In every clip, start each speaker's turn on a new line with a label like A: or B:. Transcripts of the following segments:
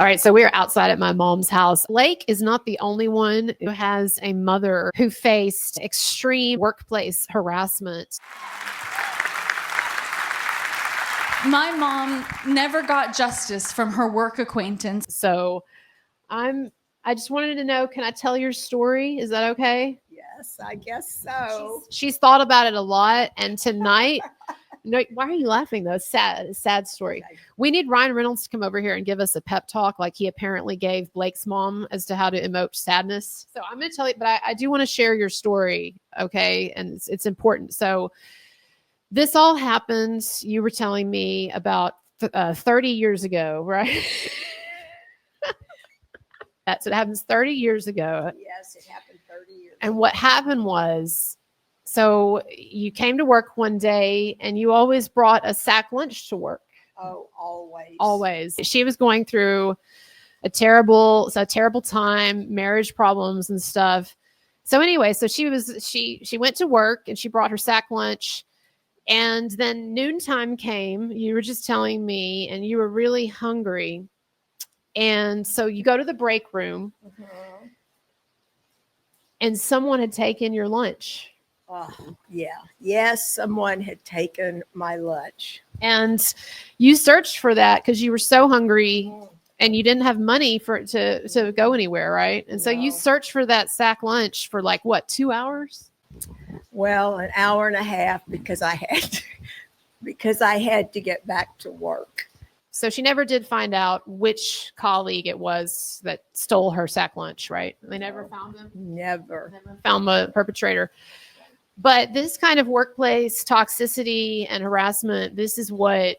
A: All right, so we're outside at my mom's house. Blake is not the only one who has a mother who faced extreme workplace harassment.
B: My mom never got justice from her work acquaintance.
A: So I just wanted to know, can I tell your story? Is that okay?
C: Yes, I guess so.
A: She's thought about it a lot. And tonight, no, why are you laughing though? Sad story.
C: Okay.
A: We need Ryan Reynolds to come over here and give us a pep talk like he apparently gave Blake's mom as to how to emote sadness. So I'm going to tell you, but I do want to share your story. Okay. And it's important. So this all happened, you were telling me, about 30 years ago, right? So it happens 30 years ago.
C: Yes, it happened 30 years
A: And
C: ago.
A: what happened was, so you came to work one day and you always brought a sack lunch to work.
C: Oh, always.
A: Always. She was going through a terrible time, marriage problems and stuff. So anyway, so she went to work and she brought her sack lunch. And then noontime came, you were just telling me, and you were really hungry. And so you go to the break room and someone had taken your lunch.
C: Yeah. Yes, someone had taken my lunch.
A: And you searched for that because you were so hungry and you didn't have money for it to go anywhere, right? And so you searched for that sack lunch for like, what, 2 hours?
C: Well, an hour and a half because I had to get back to work.
A: So she never did find out which colleague it was that stole her sack lunch, right? They never found him?
C: Never
A: found the perpetrator. But this kind of workplace toxicity and harassment, this is what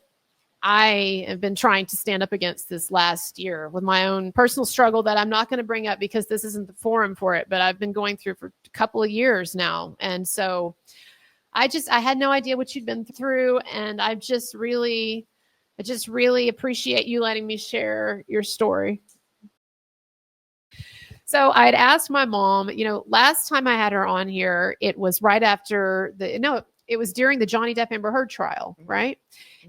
A: I have been trying to stand up against this last year with my own personal struggle that I'm not going to bring up because this isn't the forum for it, but I've been going through for a couple of years now. And so I had no idea what you'd been through. And I just really appreciate you letting me share your story. So I'd asked my mom, last time I had her on here, it was right after it was during the Johnny Depp Amber Heard trial, right?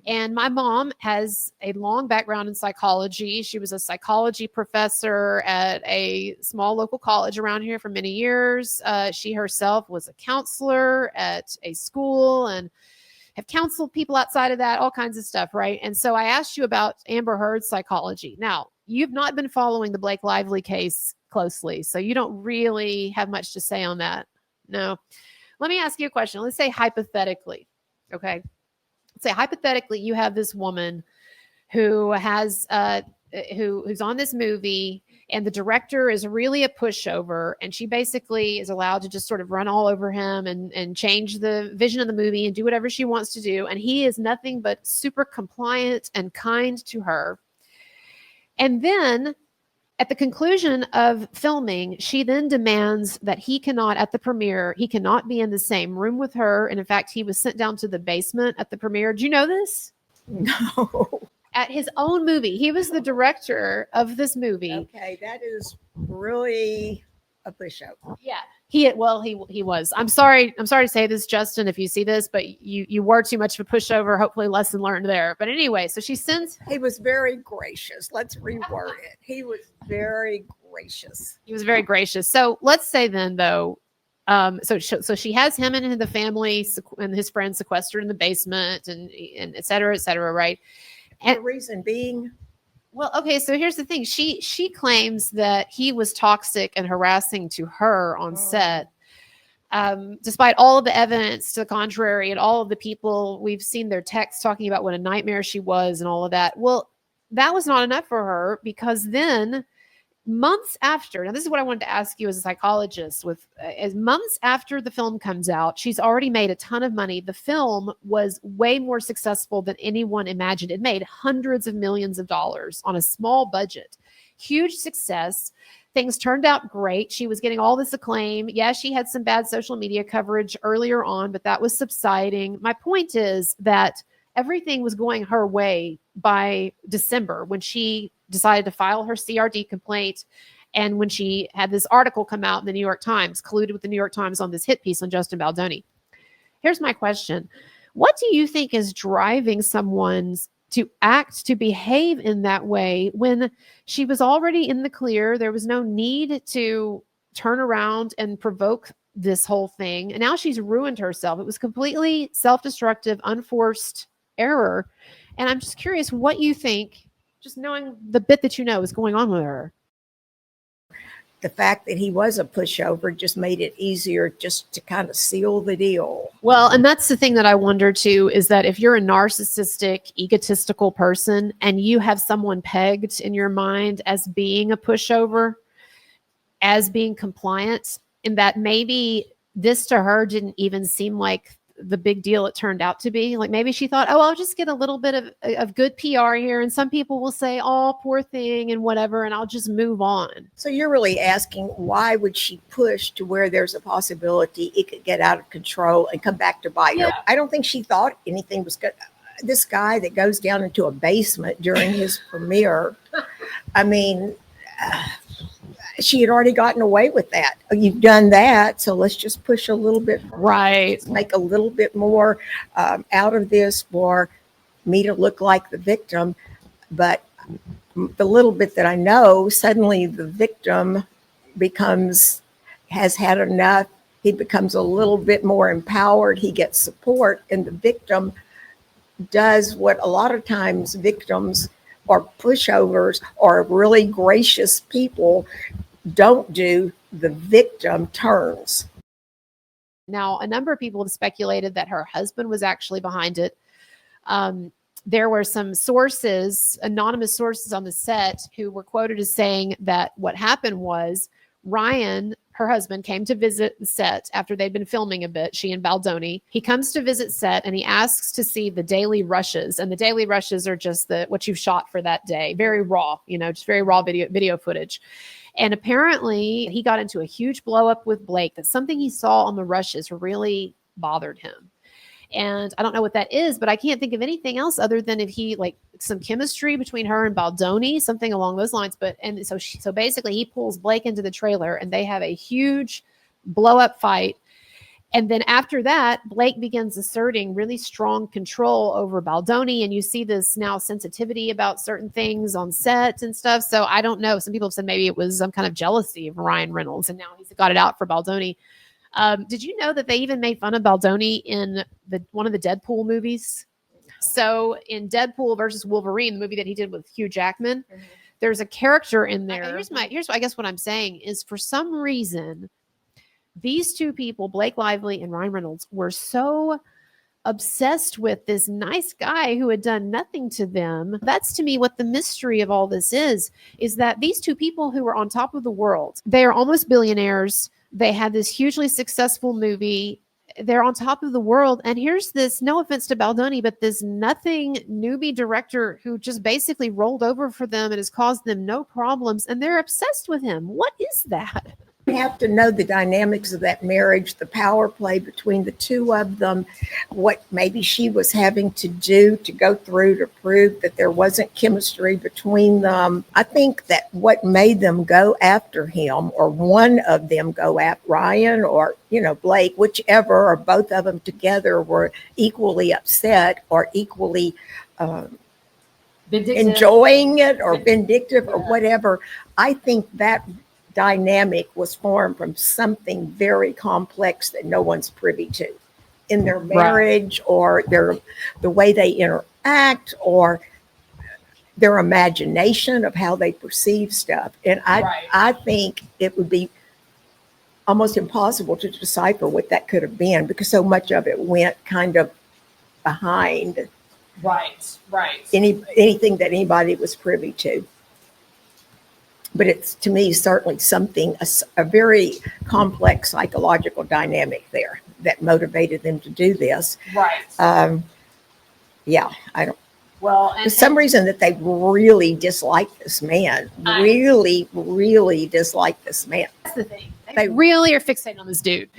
A: And my mom has a long background in psychology. She was a psychology professor at a small local college around here for many years. She herself was a counselor at a school and have counseled people outside of that, all kinds of stuff, right? And so I asked you about Amber Heard's psychology. Now, you've not been following the Blake Lively case closely, so you don't really have much to say on that. No. Let me ask you a question. Let's say hypothetically, okay? Let's say hypothetically you have this woman who has who's on this movie, and the director is really a pushover, and she basically is allowed to just sort of run all over him and change the vision of the movie and do whatever she wants to do. And he is nothing but super compliant and kind to her. And then at the conclusion of filming, she then demands that he cannot, at the premiere, he cannot be in the same room with her. And in fact, he was sent down to the basement at the premiere. Do you know this?
C: No.
A: At his own movie. He was the director of this movie.
C: Okay, that is really a pushover.
A: Yeah. He was. I'm sorry to say this, Justin, if you see this, but you were too much of a pushover. Hopefully lesson learned there. But anyway, so she sends.
C: He was very gracious. Let's reword it. He was very gracious.
A: He was very gracious. So let's say then, though, so she has him and the family and his friends sequestered in the basement and et cetera, right?
C: And the reason being?
A: Well, okay, so here's the thing. She claims that he was toxic and harassing to her on set, despite all of the evidence to the contrary and all of the people, we've seen their texts talking about what a nightmare she was and all of that. Well, that was not enough for her, because then months after, now this is what I wanted to ask you as a psychologist, as months after the film comes out, she's already made a ton of money. The film was way more successful than anyone imagined. It made hundreds of millions of dollars on a small budget. Huge success. Things turned out great. She was getting all this acclaim. Yeah, she had some bad social media coverage earlier on, but that was subsiding. My point is that everything was going her way by December, when she decided to file her CRD complaint, and when she had this article come out in the New York Times, colluded with the New York Times on this hit piece on Justin Baldoni. Here's my question. What do you think is driving someone's to behave in that way when she was already in the clear? There was no need to turn around and provoke this whole thing. And now she's ruined herself. It was completely self-destructive, unforced error. And I'm just curious what you think, just knowing the bit that you know is going on with her.
C: The fact that he was a pushover just made it easier just to kind of seal the deal.
A: Well, and that's the thing that I wonder too, is that if you're a narcissistic, egotistical person and you have someone pegged in your mind as being a pushover, as being compliant, and that maybe this to her didn't even seem like the big deal it turned out to be. Like maybe she thought, oh, I'll just get a little bit of good PR here. And some people will say, oh, poor thing and whatever, and I'll just move on.
C: So you're really asking, why would she push to where there's a possibility it could get out of control and come back to bite her? I don't think she thought anything was good. This guy that goes down into a basement during his premiere, I mean, she had already gotten away with that. You've done that, so let's just push a little bit.
A: Right.
C: Make a little bit more out of this for me to look like the victim. But the little bit that I know, suddenly the victim has had enough. He becomes a little bit more empowered. He gets support, and the victim does what a lot of times victims or pushovers or really gracious people don't do. The victim turns.
A: Now, a number of people have speculated that her husband was actually behind it. There were some sources, anonymous sources on the set, who were quoted as saying that what happened was Ryan, her husband, came to visit the set after they'd been filming a bit, she and Baldoni. He comes to visit set and he asks to see the daily rushes. And the daily rushes are just what you've shot for that day. Very raw, just very raw video footage. And apparently he got into a huge blow up with Blake, that something he saw on the rushes really bothered him. And I don't know what that is, but I can't think of anything else other than if he some chemistry between her and Baldoni, something along those lines. So basically he pulls Blake into the trailer and they have a huge blow up fight. And then after that, Blake begins asserting really strong control over Baldoni. And you see this now sensitivity about certain things on set and stuff. So I don't know. Some people have said maybe it was some kind of jealousy of Ryan Reynolds, and now he's got it out for Baldoni. Did you know that they even made fun of Baldoni in one of the Deadpool movies? So in Deadpool versus Wolverine, the movie that he did with Hugh Jackman, there's a character in there. Here's I guess what I'm saying is, for some reason, these two people, Blake Lively and Ryan Reynolds, were so obsessed with this nice guy who had done nothing to them. That's to me what the mystery of all this is that these two people who were on top of the world, they are almost billionaires. They had this hugely successful movie. They're on top of the world. And here's this, no offense to Baldoni, but this nothing newbie director who just basically rolled over for them and has caused them no problems. And they're obsessed with him. What is that?
C: You have to know the dynamics of that marriage, the power play between the two of them, what maybe she was having to do to go through to prove that there wasn't chemistry between them. I think that what made them go after him, or one of them go after Ryan or, Blake, whichever, or both of them together, were equally upset or equally enjoying it or vindictive or whatever. I think that dynamic was formed from something very complex that no one's privy to in their marriage, or the way they interact, or their imagination of how they perceive stuff. And I think it would be almost impossible to decipher what that could have been, because so much of it went kind of behind anything that anybody was privy to. But it's, to me, certainly something, a very complex psychological dynamic there that motivated them to do this. I don't.
A: Well,
C: for some reason that they really dislike this man. Really dislike this man.
A: That's the thing. They really are fixated on this dude.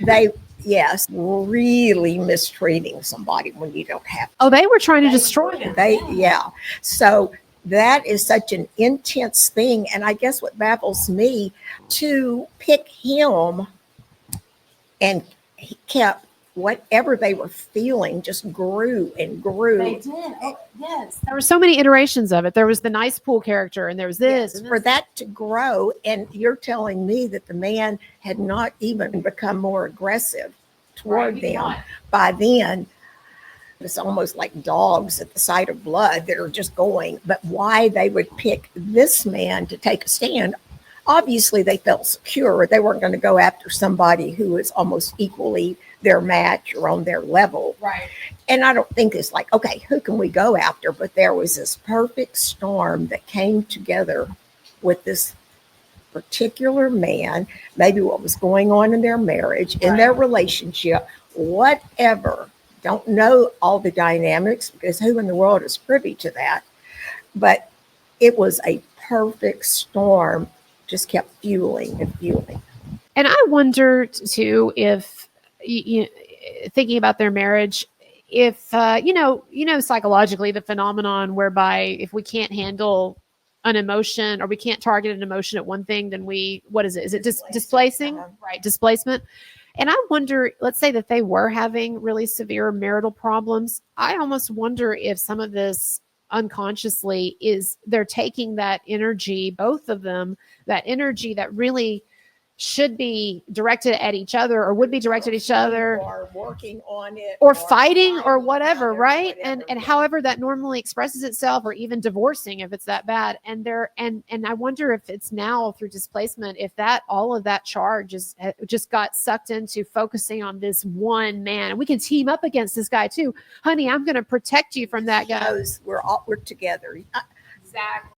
C: Really mistreating somebody when you don't have to.
A: Oh, they were trying to destroy him.
C: So that is such an intense thing. And I guess what baffles me, to pick him, and he kept whatever they were feeling just grew and grew.
A: They did. Oh, yes. There were so many iterations of it. There was the nice pool character, and there was this.
C: Yes,
A: and
C: for
A: this.
C: that to grow, and you're telling me that the man had not even become more aggressive toward
A: Right,
C: them.
A: not.
C: By then, it's almost like dogs at the sight of blood that are just going. But why they would pick this man to take a stand, obviously they felt secure. They weren't going to go after somebody who was almost equally their match or on their level.
A: Right.
C: And I don't think it's like, okay, who can we go after? But there was this perfect storm that came together with this particular man, maybe what was going on in their marriage, in their relationship, whatever. Don't know all the dynamics because who in the world is privy to that? But it was a perfect storm, just kept fueling and fueling.
A: And I wonder too if thinking about their marriage, if psychologically the phenomenon whereby if we can't handle an emotion or we can't target an emotion at one thing, then what is it? Is it displacing? Right, displacement. And I wonder, let's say that they were having really severe marital problems. I almost wonder if some of this unconsciously is they're taking that energy, both of them, that energy that really should be directed at each other or would be directed at each other
C: or working on it
A: or fighting or whatever, right?
C: Whatever.
A: And however that normally expresses itself, or even divorcing if it's that bad. And I wonder if it's now through displacement, if that all of that charge is just got sucked into focusing on this one man. And we can team up against this guy too. Honey, I'm going to protect you from that guy.
C: We're together.
A: Exactly.